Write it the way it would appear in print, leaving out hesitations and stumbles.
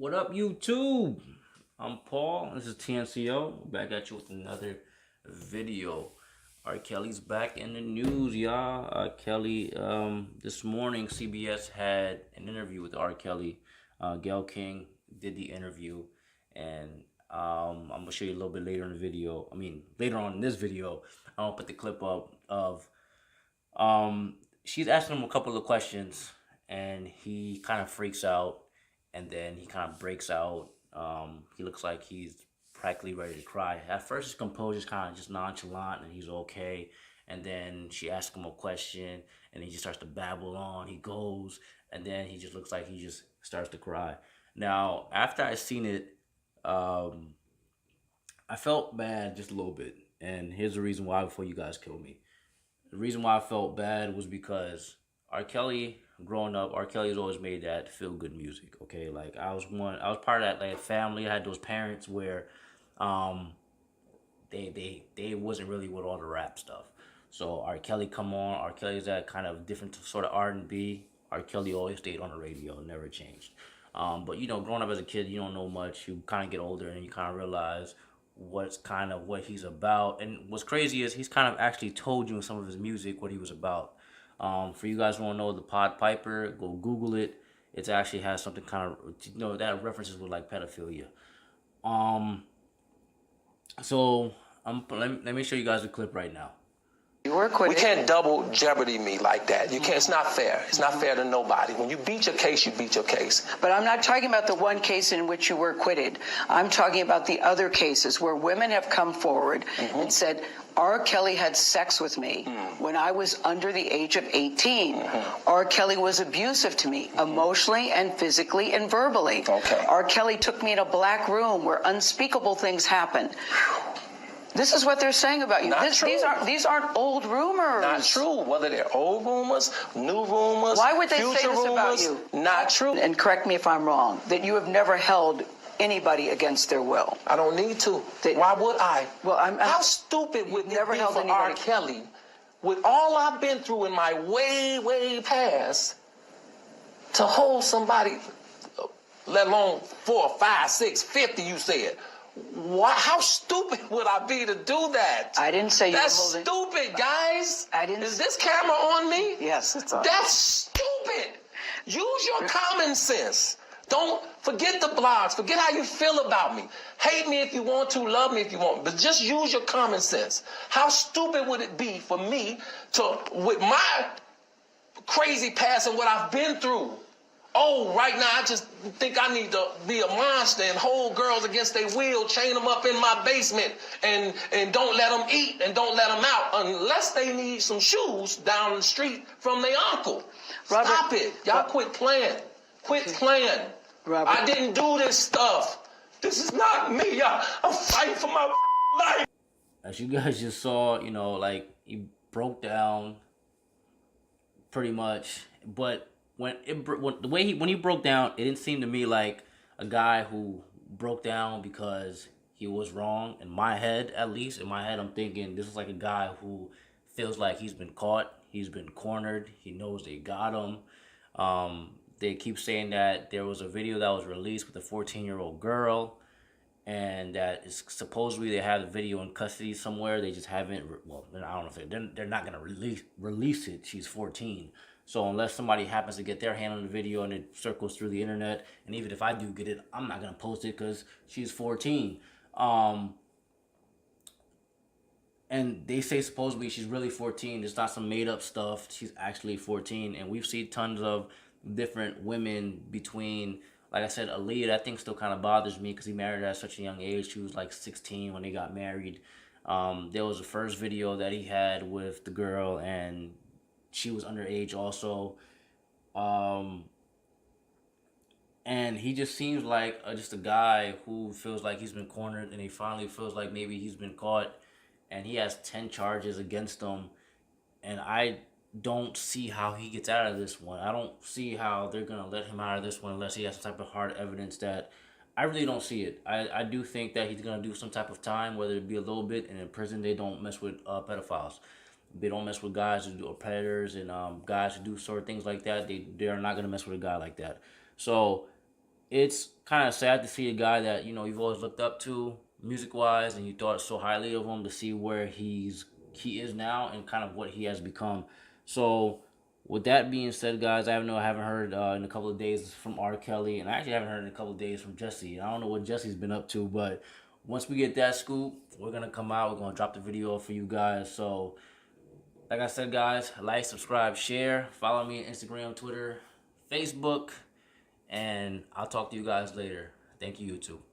What up, YouTube? I'm Paul. This is Ta&Co. Back at you with another video. R. Kelly's back in the news, y'all. Kelly, this morning, CBS had an interview with R. Kelly. Gayle King did the interview, and I'm gonna show you a little bit later in the video. Later on in this video, I'll put the clip up of she's asking him a couple of questions, and he kind of freaks out, and then he kind of breaks out. He looks like he's practically ready to cry. At first, his composure is kind of just nonchalant, and he's okay. And then she asks him a question, and he just starts to babble on. He goes, and then he just looks like he just starts to cry. Now, after I seen it, I felt bad just a little bit. And here's the reason why before you guys kill me. The reason why I felt bad was because R. Kelly, growing up, R. Kelly's always made that feel good music. Okay, like I was part of that like family. I had those parents where, they wasn't really with all the rap stuff. So R. Kelly come on. R. Kelly's that kind of different sort of R&B. R. Kelly always stayed on the radio, never changed. But you know, growing up as a kid, you don't know much. You kind of get older and you kind of realize what he's about. And what's crazy is he's kind of actually told you in some of his music what he was about. For you guys who don't know the Pod Piper, go Google it. It actually has something kind of, that references with like pedophilia. Let me show you guys the clip right now. You were acquitted. We can't double jeopardy me like that. You can't. It's not fair. It's not fair to nobody. When you beat your case, you beat your case. But I'm not talking about the one case in which you were acquitted. I'm talking about the other cases where women have come forward and said, R. Kelly had sex with me when I was under the age of 18. R. Kelly was abusive to me, emotionally and physically and verbally. Okay. R. Kelly took me in a black room where unspeakable things happened. This is what they're saying about you. Not true. These aren't old rumors. Not true. Whether they're old rumors, new rumors, Why would they future say this rumors, about you? Not true. And correct me if I'm wrong, that you have never held anybody against their will. I don't need to. Why would I? Well, How stupid would it never be held for anybody. R. Kelly, with all I've been through in my way past, to hold somebody, let alone 4, 5, 6, 50, you said. Why, how stupid would I be to do that? I didn't say you That's were holding... stupid, guys. I didn't... Is this camera on me? Yes, it's on. That's stupid. Use your common sense. Don't forget the blogs. Forget how you feel about me. Hate me if you want to, love me if you want, but just use your common sense. How stupid would it be for me to, with my crazy past and what I've been through, right now I just think I need to be a monster and hold girls against their will, chain them up in my basement, and don't let them eat and don't let them out unless they need some shoes down the street from their uncle. Robert, Stop it. Y'all quit playing. Quit playing. Robert. I didn't do this stuff. This is not me. I'm fighting for my life. As you guys just saw, like he broke down pretty much, but when he broke down, it didn't seem to me like a guy who broke down because he was wrong. In my head, at least, I'm thinking this is like a guy who feels like he's been caught, he's been cornered, he knows they got him. They keep saying that there was a video that was released with a 14-year-old girl, and that is supposedly they have the video in custody somewhere. They just haven't. Well, I don't know if they're not gonna release it. She's 14. So unless somebody happens to get their hand on the video and it circles through the internet, and even if I do get it, I'm not going to post it because she's 14. And they say supposedly she's really 14. It's not some made up stuff. She's actually 14. And we've seen tons of different women between, like I said, Aaliyah, that thing still kind of bothers me because he married her at such a young age. She was like 16 when they got married. There was the first video that he had with the girl, and she was underage also. And he just seems like just a guy who feels like he's been cornered, and he finally feels like maybe he's been caught, and he has 10 charges against him. And I don't see how he gets out of this one. I don't see how they're going to let him out of this one unless he has some type of hard evidence. That I really don't see it. I do think that he's going to do some type of time, whether it be a little bit, and in prison they don't mess with pedophiles. They don't mess with guys who are predators and guys who do sort of things like that. They are not going to mess with a guy like that. So it's kind of sad to see a guy that, you know, you've always looked up to music wise and you thought so highly of him, to see where he is now and kind of what he has become. So with that being said, guys, I haven't heard in a couple of days from R. Kelly, and I actually haven't heard in a couple of days from Jesse. I don't know what Jesse's been up to, but once we get that scoop, we're gonna come out. We're gonna drop the video for you guys. So like I said, guys, like, subscribe, share, follow me on Instagram, Twitter, Facebook, and I'll talk to you guys later. Thank you, YouTube.